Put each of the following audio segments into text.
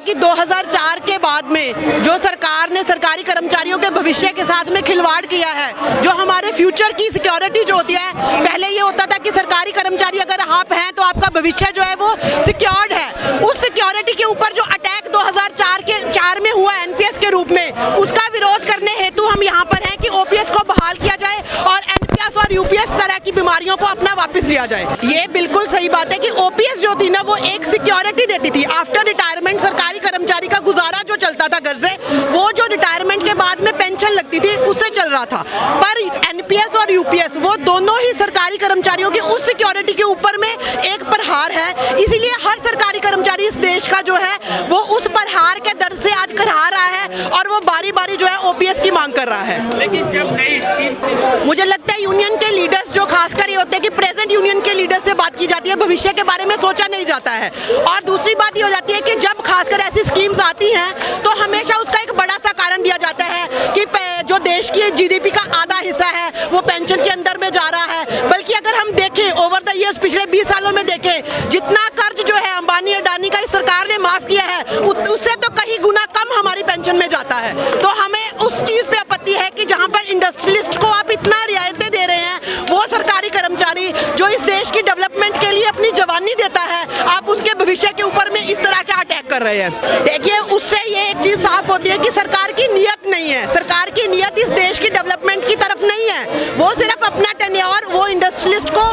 कि 2004 के बाद में जो सरकार ने सरकारी कर्मचारियों के भविष्य के साथ में खिलवाड़ किया है, जो हमारे फ्यूचर की सिक्योरिटी जो होती है, पहले ये होता था कि सरकारी कर्मचारी अगर आप हैं तो आपका भविष्य जो है वो सिक्योर्ड है। उस सिक्योरिटी के ऊपर जो अटैक 2004 में हुआ एनपीएस के रूप में, उसका विरोध करने हेतु हम यहाँ पर हैं कि ओपीएस को बहाल किया जाए और एनपीएस और यूपीएस तरह की बीमारियों को अपना वापस लिया जाए। ये बिल्कुल सही बात है कि ओपीएस जो थी ना वो एक सिक्योरिटी देती थी। आफ्टर रिटायरमेंट सरकारी कर्मचारी का गुजारा जो चलता था घर से, वो जो रिटायरमेंट के बाद में पेंशन लगती थी उससे चल रहा था। पर एनपीएस और यूपीएस वो दोनों ही सरकारी कर्मचारियों की उस सिक्योरिटी के ऊपर में एक प्रहार है। इसीलिए हर सरकारी कर्मचारी इस देश का जो है वो उस प्रहार के दर से आज करहा रहा है और वो बारी बारी जो है ओपीएस की मांग कर रहा है। लेकिन जब नई स्कीम, मुझे लगता है यूनियन के लीडर्स जो खासकर ये होते हैं कि प्रेजेंट यूनियन के लीडर्स से बात की जाती है, भविष्य के बारे में सोचा नहीं जाता है। और दूसरी बात ये हो जाती है कि जब खासकर ऐसी स्कीम्स आती हैं तो हमेशा उसका एक बड़ा सा कारण दिया जाता है कि जो देश की जीडीपी का आधा हिस्सा है वो पेंशन के अंदर में जा रहा है। बल्कि अगर हम देखें ओवर द ईयर्स, पिछले 20 सालों में देखें, जितना कर्ज जो है अंबानी अडानी का इस सरकार ने माफ किया है उससे तो कहीं गुना कम हमारी पेंशन में जाता है। तो हमें उस चीज पे आपत्ति है कि जहां पर इंडस्ट्रियलिस्ट को आप इतना रियायतें दे रहे हैं, वो सरकारी कर्मचारी जो इस देश की डेवलपमेंट के लिए अपनी जवानी देता है, आप उसके भविष्य के ऊपर में इस तरह का अटैक कर रहे हैं। देखिए, उससे ये एक चीज साफ होती है कि सरकार की नीयत नहीं है। सरकार की नीयत इस देश की डेवलपमेंट की तरफ नहीं है। वो सिर्फ अपना टेन्योर वो इंडस्ट्रियलिस्ट को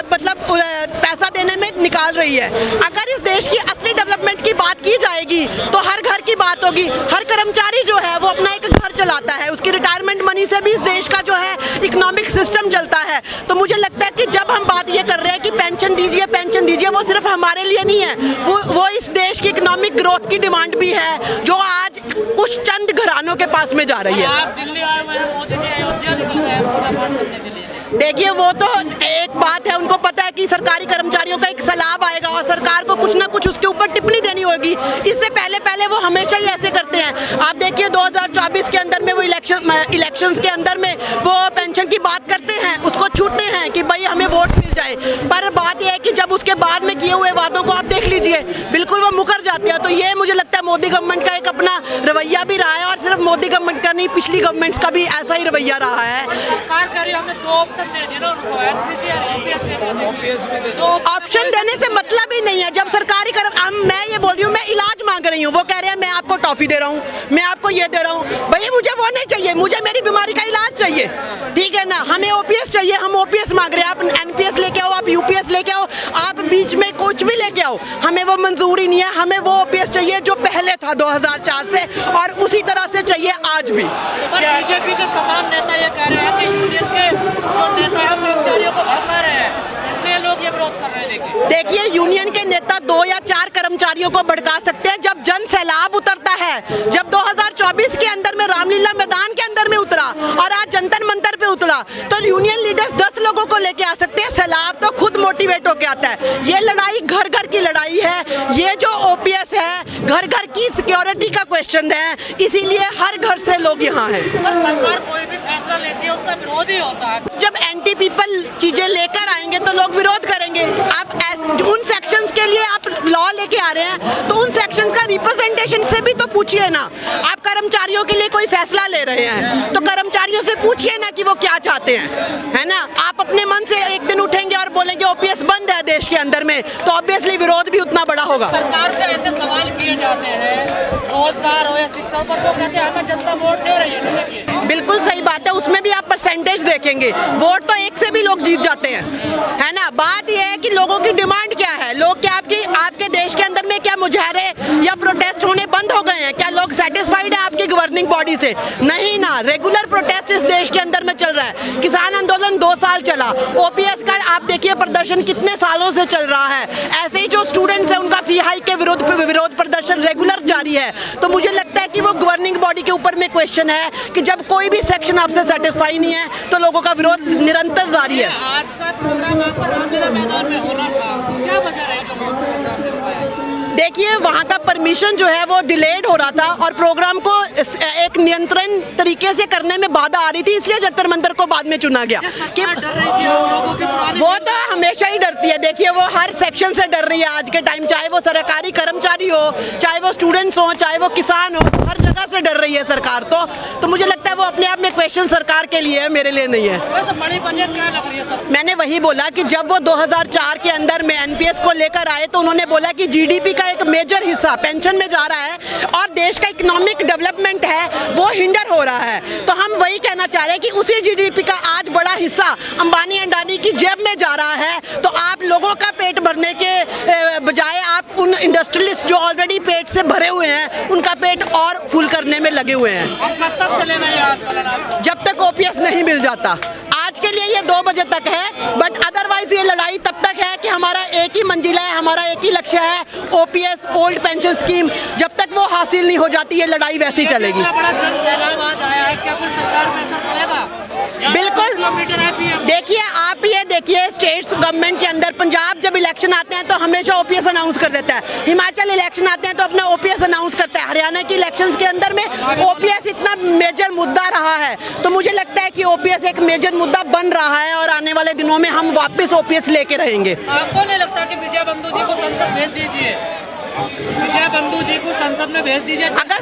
मतलब पैसा देने में निकाल रही है। अगर इस देश की असली डेवलपमेंट की बात की जाएगी तो हर घर की बात होगी। हर कर्मचारी जो है वो अपना एक घर चलाता है, उसकी रिटायरमेंट मनी से भी इस देश का जो है इकोनॉमिक सिस्टम चलता है। तो मुझे लगता है कि जब हम बात ये कर रहे हैं कि पेंशन दीजिए, वो सिर्फ हमारे लिए नहीं है, वो इस देश की इकोनॉमिक ग्रोथ की डिमांड भी है जो आज कुछ चंद घरानों के पास में जा रही है। आप दिल्ली आए हुए हैं, मोदी जी अयोध्या निकल गए पूजा पाठ करने के लिए। देखिए, वो तो एक बात है, उनको पता है कि सरकारी कर्मचारियों का एक सलाब आएगा और सरकार को कुछ ना कुछ उसके ऊपर टिप्पणी देनी होगी। इससे पहले वो हमेशा ही ऐसे करते हैं। आप देखिए 2024 के अंदर में वो इलेक्शंस के अंदर में वो पेंशन की बात करते हैं, उसको छूटते हैं कि भाई हमें वोट मिल जाए। पर बात यह है कि जब उसके बाद में किए हुए वादों को आप देख लीजिए, बिल्कुल वो मुकर जाते हैं। तो ये मुझे लगता है मोदी गवर्नमेंट का एक अपना रवैया भी रहा है और सिर्फ मोदी गवर्नमेंट का नहीं, पिछली गवर्नमेंट्स का भी ऐसा ही रवैया रहा है। सरकार कह रही है हमें 2 ऑप्शन दे दिए ना उनको, एनपीएस और यूपीएस। ऑप्शन देने से मतलब ही नहीं है। जब सरकारी मैं ये बोल रही हूँ, मैं इलाज मांग रही हूँ, वो कह रहे हैं मैं आपको टॉफी दे रहा हूँ, मैं आपको ये दे रहा हूँ। भैया मुझे वो नहीं चाहिए, मुझे मेरी बीमारी का इलाज चाहिए, ठीक है ना। हमें ओपीएस चाहिए, हम ओपीएस मांग रहे हैं। आप एनपीएस लेके आओ, आप यूपीएस लेके आओ, आप बीच में कुछ भी लेके आओ, हमें वो मंजूर ही नहीं है। हमें वो ओपीएस चाहिए जो पहले था 2004 से, और उसी तरह से चाहिए आज भी। पर बीजेपी के तमाम नेता ये कह रहे हैं कि यूनियन के जो नेता हैं कर्मचारियों को भड़का रहे हैं, इसलिए लोग ये विरोध कर रहे हैं। देखिए, यूनियन के नेता 2 या 4 कर्मचारियों को भड़का सकते हैं। जब जन सैलाब उतरता है, जब 2024 के अंदर में रामलीला मैदान के अंदर में उतरा और आज जंतर मंतर पे उतरा, तो यूनियन लीडर्स 10 लोगों को लेके आ सकते हैं। सैलाब तो खुद मोटिवेट होके आता है। ये लड़ाई घर घर की लड़ाई है। ये जो ओपीएस है घर घर की सिक्योरिटी का क्वेश्चन है, इसीलिए हर घर से लोग यहाँ हैं। पर सरकार कोई भी फैसला लेती है उसका विरोध ही होता है। जब एंटी पीपल चीजें लेकर आएंगे तो लोग विरोध करेंगे। आप उन सेक्शंस के लिए आप लॉ लेके आ रहे हैं तो उन सेक्शंस का रिप्रेजेंटेशन से भी तो पूछिए ना। आप कर्मचारियों के लिए कोई फैसला ले रहे हैं तो कर्मचारियों से पूछिए ना कि वो क्या चाहते हैं, है ना। आप अपने मन से एक दिन उठेंगे और बोलेंगे ओपीएस बंद है देश के अंदर में, तो ऑब्वियसली विरोध भी उतना बड़ा होगा। सरकार से ऐसे सवाल किए जाते हैं, रोजगार हो या शिक्षा पर, वो कहते हैं हमें जनता वोट दे रही है। देखिए, बिल्कुल सही बात है, उसमें भी आप परसेंटेज देखेंगे, वोट तो 1 से भी लोग जीत जाते हैं, है ना। बात यह है कि लोगों की डिमांड क्या है, लोग क्या आपके देश के अंदर में क्या मुजाहरे या प्रोटेस्ट होने बंद हो गए हैं? क्या लोग सेटिस्फाइड है आपकी गवर्निंग बॉडी से? नहीं ना। रेगुलर प्रोटेस्ट इस देश के अंदर में चल रहा है। किसान आंदोलन 2 साल चला, ओपीएस का आप देखिए प्रदर्शन कितने सालों से चल रहा है। ऐसे ही जो स्टूडेंट्स हैं उनका फी हाइक के विरोध प्रदर्शन रेगुलर जारी है। तो मुझे लगता है कि वो गवर्निंग बॉडी के ऊपर में क्वेश्चन है कि जब कोई भी सेक्शन आपसे सेटिस्फाई नहीं है तो लोगों का विरोध निरंतर जारी है। आज का प्रोग्राम आपका रामलीला मैदान में होना था, क्या वजह रही जो प्रोग्राम नहीं हो पाया? देखिए वहाँ का परमिशन जो है वो डिलेड हो रहा था और प्रोग्राम को एक नियंत्रण तरीके से करने में बाधा आ रही थी, इसलिए जंतर मंतर को बाद में चुना गया कि डर रही थी आप लोगों की पुरानी वो तो हमेशा ही डरती है। देखिए वो हर सेक्शन से डर रही है आज के टाइम, चाहे वो सरकारी कर्मचारी हो, चाहे वो स्टूडेंट्स हो, चाहे वो किसान हो, हर जगह से डर रही है सरकार। तो मुझे लगता है वो अपने आप में क्वेश्चन सरकार के लिए है, मेरे लिए नहीं है। वैसे बड़ी वजह क्या लग रही है सर? मैंने वही बोला कि जब वो 2004 के अंदर में एनपीएस को लेकर आए तो उन्होंने बोला कि जीडीपी का एक मेजर हिस्सा पेंशन में जा रहा है और देश का इकोनॉमिक डेवलपमेंट है वो हिंडर हो रहा है। तो हम वही कहना चाह रहे हैं कि उसी जीडीपी का आज बड़ा हिस्सा अंबानी अंडानी की जेब में जा रहा है, तो आप लोगों का पेट भरने के बजाय आप उन इंडस्ट्रियलिस्ट जो ऑलरेडी पेट से भरे हुए हैं उनका पेट और फुल करने में लगे हुए हैं। अब कब तक चलेगा ये आंदोलन? जब तक ओपीएस नहीं मिल जाता। आज के लिए ये 2 बजे तक है, बट अदरवाइज ये लड़ाई तब तक है कि हमारा एक ही मंजिला है, हमारा एक ही लक्ष्य है, ओपीएस ओल्ड पेंशन स्कीम। जब तक वो हासिल नहीं हो जाती ये लड़ाई वैसे ही चलेगी। इतना बड़ा जन सैलाब आज आया है, क्या कोई सरकार पे असर पड़ेगा? बिल्कुल। किलोमीटर है पीएम। देखिए आप ये देखिए स्टेट्स गवर्नमेंट के अंदर पंजाब जब इलेक्शन आते हैं तो हमेशा ओपीएस अनाउंस कर देता है, हिमाचल इलेक्शन आते हैं तो अपना ओपीएस अनाउंस करता है, हरियाणा की इलेक्शंस के अंदर में ओपीएस इतना मेजर मुद्दा रहा है। तो मुझे लगता है कि ओपीएस एक मेजर मुद्दा बन रहा है और आने वाले दिनों में हम वापस ओपीएस लेके रहेंगे। आपको नहीं लगता कि विजय बंधु जी को संसद भेज दीजिए? विजय बंधु जी को संसद में भेज दीजिए। अगर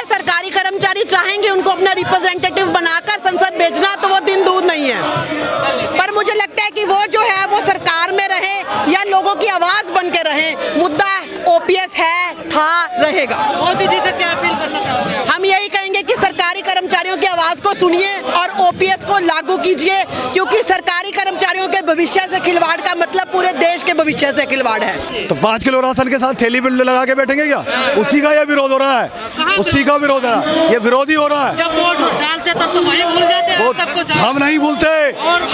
सरकारी कर्मचारी चाहेंगे उनको अपना रिप्रेजेंटेटिव बनाकर संसद भेजना तो वो दिन दूर नहीं है, पर मुझे लगता है कि वो जो है वो सरकार में रहे या लोगों की आवाज बन के रहे। मुद्दा ओपीएस है, था, रहेगा। मोदी जी से क्या अपील करना चाहोगे? हम यही कहेंगे कि सरकारी कर्मचारियों की आवाज को सुनिए और ओपीएस को लागू कीजिए, क्योंकि सरकारी कर्मचारियों के भविष्य से खिलवाड़ का मतलब पूरे देश के भविष्य से खिलवाड़ है। तो 5 किलो राशन के साथ थैली बिल्ड लगा के बैठेंगे क्या? उसी का ये विरोध हो रहा है, उसी का विरोध हो रहा है, ये विरोधी हो रहा है। जब वोट डालते तब तो वही भूल जाते हैं सब कुछ। हम नहीं भूलते,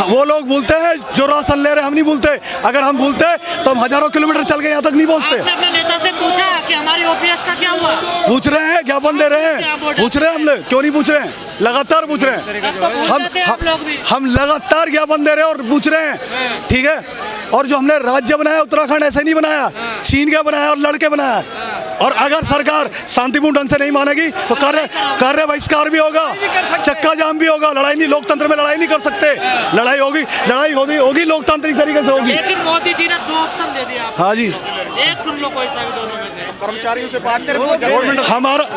वो लोग भूलते हैं जो राशन ले रहे हैं, हम नहीं भूलते। अगर हम भूलते तो हम हजारों किलोमीटर चल के यहाँ तक नहीं पहुँचते। आपने अपने नेता से पूछा कि हमारी ओपीएस का क्या हुआ? पूछ रहे हैं, ज्ञापन दे रहे हैं, पूछ रहे हैं, हमने क्यों नहीं पूछ रहे हैं, लगातार पूछ रहे हैं। हम लगातार ज्ञापन दे रहे हैं और पूछ रहे हैं, ठीक है। और जो हमने राज्य बनाया उत्तराखंड ऐसे नहीं बनाया, छीन के बनाया और लड़के बनाया। और अगर सरकार शांतिपूर्ण ढंग से नहीं मानेगी तो कार्य बहिष्कार भी होगा, चक्का जाम भी होगा। लड़ाई नहीं, लोकतंत्र में लड़ाई नहीं कर सकते। लड़ाई होगी लोकतांत्रिक तरीके से होगी। लेकिन मोदी जी ने 2 ऑप्शन दे दिया। हाँ जी, एक चुन लो कोई सा भी दोनों में से। कर्मचारियों से बात करें।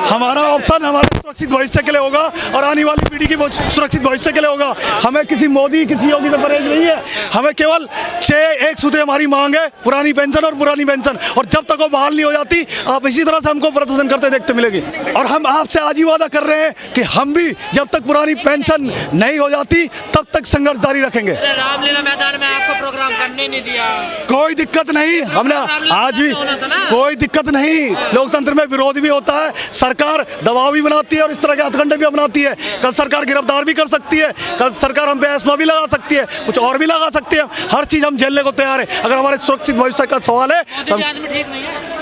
हमारा ऑप्शन हमारे सुरक्षित भविष्य के लिए होगा और आने वाली पीढ़ी की सुरक्षित भविष्य के लिए होगा। हमें किसी मोदी किसी योगी से परहेज नहीं है। हमें केवल 6 एक सूत्र हमारी मांग है, पुरानी पेंशन और पुरानी पेंशन। और जब तक वो बहाल नहीं हो जाती आप इसी तरह से हमको प्रदर्शन करते देखते मिलेगी। और हम आपसे आज ही वादा कर रहे हैं कि हम भी जब तक पुरानी पेंशन नहीं हो जाती तब तक संघर्ष जारी रखेंगे। रामलीला मैदान में आपको प्रोग्राम करने नहीं दिया। कोई दिक्कत नहीं, हमने आज भी कोई दिक्कत नहीं। लोकतंत्र में विरोध भी होता है, सरकार दबाव भी बनाती है और इस तरह के हथकंडे भी अपनाती है। कल सरकार गिरफ्तार भी कर सकती है, कल सरकार हम पे एस्मा भी लगा सकती है, कुछ और भी लगा सकती है। हर चीज हम झेलने को तैयार है। अगर हमारे सुरक्षित भविष्य का सवाल है तो ठीक नहीं है।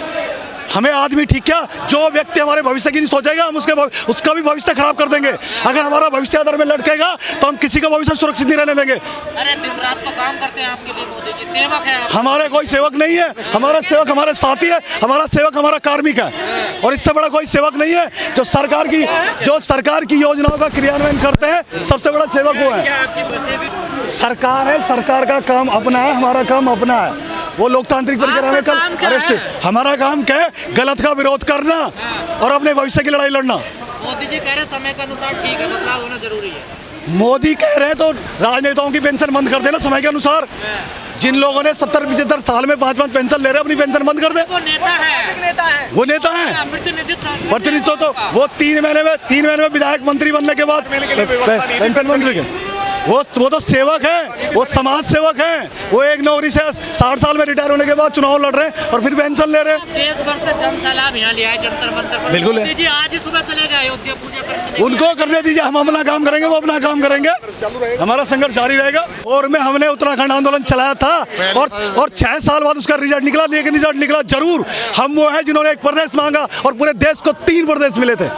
हमें आदमी ठीक क्या, जो व्यक्ति हमारे भविष्य की नहीं सोचेगा हम उसका भी भविष्य खराब कर देंगे। अगर हमारा भविष्य आधार में लटकेगा तो हम किसी का भविष्य सुरक्षित नहीं रहने देंगे। अरे दिन रात तो काम करते हैं आपके लिए मोदी जी, सेवक है आप। हमारे कोई सेवक नहीं है, हमारा सेवक हमारे साथी है, हमारा सेवक हमारा कार्मिक है। और इससे बड़ा कोई सेवक नहीं है। जो सरकार की योजनाओं का क्रियान्वयन करते हैं सबसे बड़ा सेवक वो है। सरकार है, सरकार का काम अपना है, हमारा काम अपना है। वो लोकतांत्रिक प्रक्रिया में कल अरेस्ट। हमारा काम क्या है? गलत का विरोध करना और अपने भविष्य की लड़ाई लड़ना। मोदी जी कह रहे समय के अनुसार ठीक है, बदलाव होना जरूरी है। मोदी कह रहे हैं तो राजनेताओं की पेंशन बंद कर देना समय के अनुसार। जिन लोगों ने 70-75 साल में 5-5 पेंशन ले रहे हैं अपनी पेंशन बंद कर दे। वो नेता है, वो नेता है। प्रतिनिधित्व तो वो 3 महीने में विधायक मंत्री बनने के बाद पेंशन मंत्री के वो तो सेवक है, वो समाज सेवक है। वो एक नौकरी से 60 साल में रिटायर होने के बाद चुनाव लड़ रहे हैं और फिर पेंशन ले रहे हैं। देश भर से जन सैलाब यहाँ लिया है जंतर मंतर पर। बिल्कुल मोदी जी आज ही सुबह चले गए अयोध्या पूजा करने। उनको करने दीजिए, हम अपना काम करेंगे, वो अपना काम करेंगे, हमारा संघर्ष जारी रहेगा। और में हमने उत्तराखंड आंदोलन चलाया था और 6 साल बाद उसका रिजल्ट निकला, लेकिन रिजल्ट निकला जरूर। हम वो है जिन्होंने एक प्रदेश मांगा और पूरे देश को 3 प्रदेश मिले थे।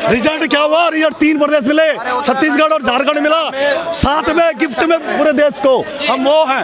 रिजल्ट क्या हुआ? रिजल्ट 3 प्रदेश मिले, छत्तीसगढ़ और झारखंड मिला, साथ में गिफ्ट में पूरे देश को। हम वो हैं।